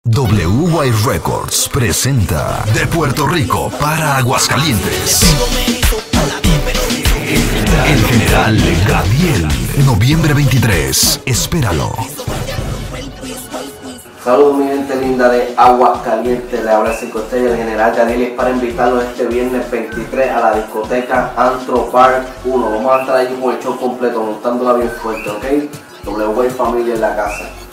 WY Records presenta De Puerto Rico para Aguascalientes El General Gabriel, noviembre 23, espéralo. Saludos mi gente linda de Aguascalientes, le habla 5 estrellas el General Gabriel, es para invitarlos este viernes 23 a la discoteca Antro Park 1. Vamos a estar allí con el show completo, montándola bien fuerte, ¿ok? WY Familia en la casa.